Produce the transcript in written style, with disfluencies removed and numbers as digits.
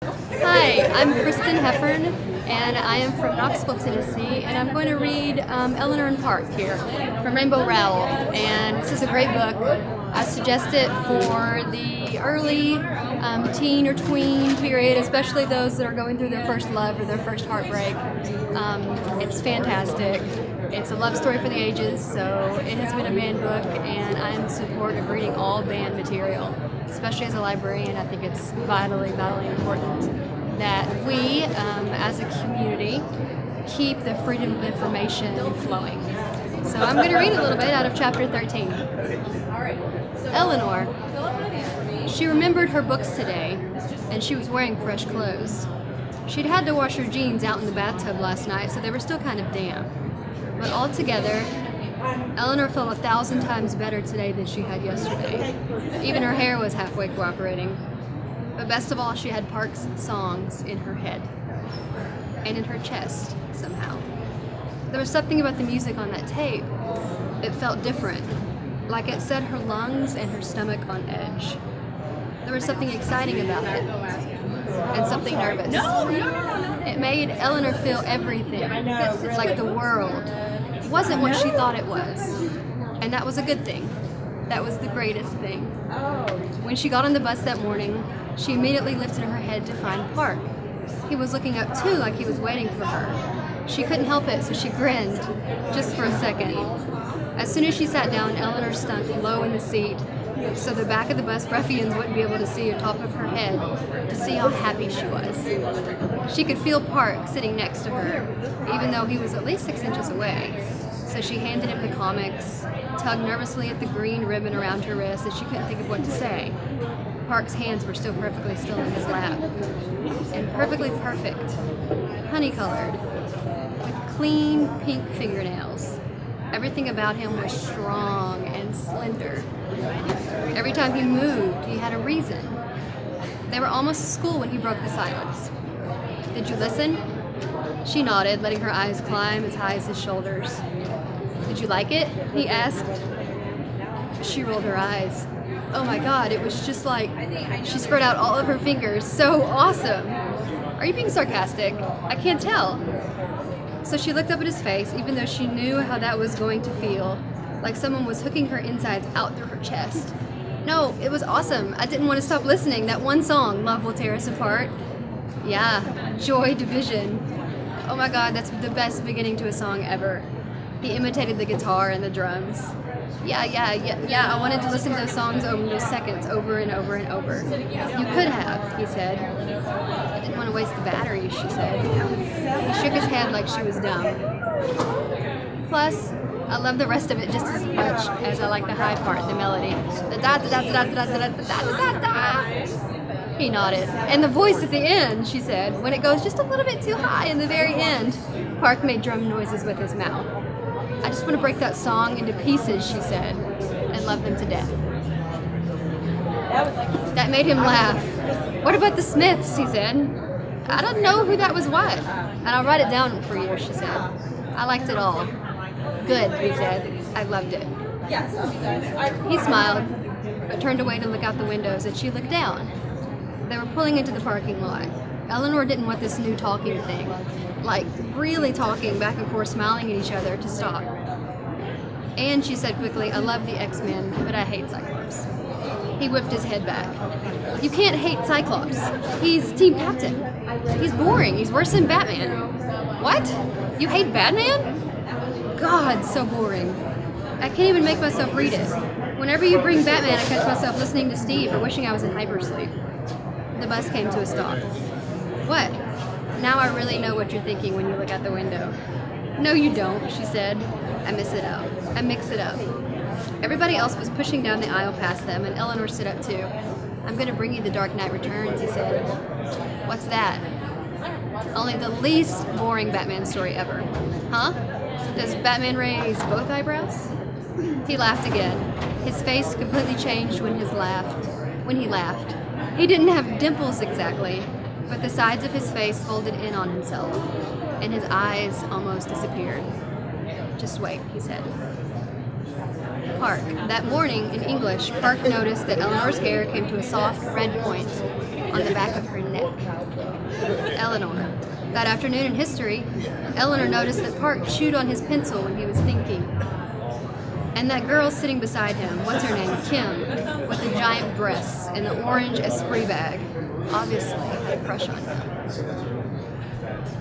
Hi, I'm Kristen Heffern, and I am from Knoxville, Tennessee, and I'm going to read Eleanor and Park here from Rainbow Rowell. And this is a great book. I suggest it for the early teen or tween period, especially those that are going through their first love or their first heartbreak. It's fantastic. It's a love story for the ages, so it has been a banned book, and I am in support of reading all banned material. Especially as a librarian, I think it's vitally important that we, as a community, keep the freedom of information flowing. So I'm going to read a little bit out of chapter 13. Eleanor. She remembered her books today, and she was wearing fresh clothes. She'd had to wash her jeans out in the bathtub last night, so they were still kind of damp. But altogether, Eleanor felt 1,000 times better today than she had yesterday. Even her hair was halfway cooperating. But best of all, she had Park's songs in her head and in her chest somehow. There was something about the music on that tape. It felt different, like it set her lungs and her stomach on edge. There was something exciting about it and something nervous. It made Eleanor feel everything, like the world wasn't what she thought it was. And that was a good thing. That was the greatest thing. When she got on the bus that morning, she immediately lifted her head to find Park. He was looking up too, like he was waiting for her. She couldn't help it, so she grinned, just for a second. As soon as she sat down, Eleanor stunk low in the seat, so the back of the bus ruffians wouldn't be able to see the top of her head to see how happy she was. She could feel Park sitting next to her, even though he was at least 6 inches away. So she handed him the comics, tugged nervously at the green ribbon around her wrist, and she couldn't think of what to say. Park's hands were still perfectly still in his lap, and perfectly perfect, honey-colored, with clean pink fingernails. Everything about him was strong and slender. Every time he moved, he had a reason. They were almost to school when he broke the silence. "Did you listen?" She nodded, letting her eyes climb as high as his shoulders. "Did you like it?" he asked. She rolled her eyes. Oh my God, it was just like she spread out all of her fingers. So awesome. "Are you being sarcastic? I can't tell." So she looked up at his face, even though she knew how that was going to feel, like someone was hooking her insides out through her chest. "No, it was awesome. I didn't want to stop listening. That one song, Love Will Tear Us Apart." "Yeah, Joy Division. Oh my God, that's the best beginning to a song ever." He imitated the guitar and the drums. Yeah, I wanted to listen to those songs over those seconds over and over and over." "You could have," he said. "I didn't want to waste the battery," she said. He shook his head like she was dumb. "Plus, I love the rest of it just as much as I like the high part, the melody. The da da da da da da da da da da." He nodded. "And the voice at the end," she said, "when it goes just a little bit too high in the very end." Park made drum noises with his mouth. "I just want to break that song into pieces," she said, "and love them to death." That made him laugh. "What about the Smiths?" he said. "I don't know who that was what, and I'll write it down for you," she said. "I liked it all." "Good," he said. "I loved it." He smiled, but turned away to look out the windows, and she looked down. They were pulling into the parking lot. Eleanor didn't want this new talking thing, like really talking back and forth, smiling at each other, to stop. "And," she said quickly, "I love the X-Men, but I hate Cyclops." He whipped his head back. "You can't hate Cyclops. He's team captain. He's boring. He's worse than Batman." "What? You hate Batman?" "God, so boring. I can't even make myself read it. Whenever you bring Batman, I catch myself listening to Steve or wishing I was in hypersleep." The bus came to a stop. "What? Now I really know what you're thinking when you look out the window." "No, you don't," she said. I mix it up. Everybody else was pushing down the aisle past them, and Eleanor stood up too. "I'm going to bring you The Dark Knight Returns," he said. "What's that?" "Only the least boring Batman story ever." "Huh? Does Batman raise both eyebrows?" He laughed again. His face completely changed when he laughed. He didn't have dimples exactly, but the sides of his face folded in on himself, and his eyes almost disappeared. "Just wait," he said. Park. That morning, in English, Park noticed that Eleanor's hair came to a soft red point on the back of her neck. Eleanor. That afternoon in history, Eleanor noticed that Park chewed on his pencil when he was thinking. And that girl sitting beside him, what's her name? Kim, with the giant breasts and the orange Esprit bag, obviously had a crush on him.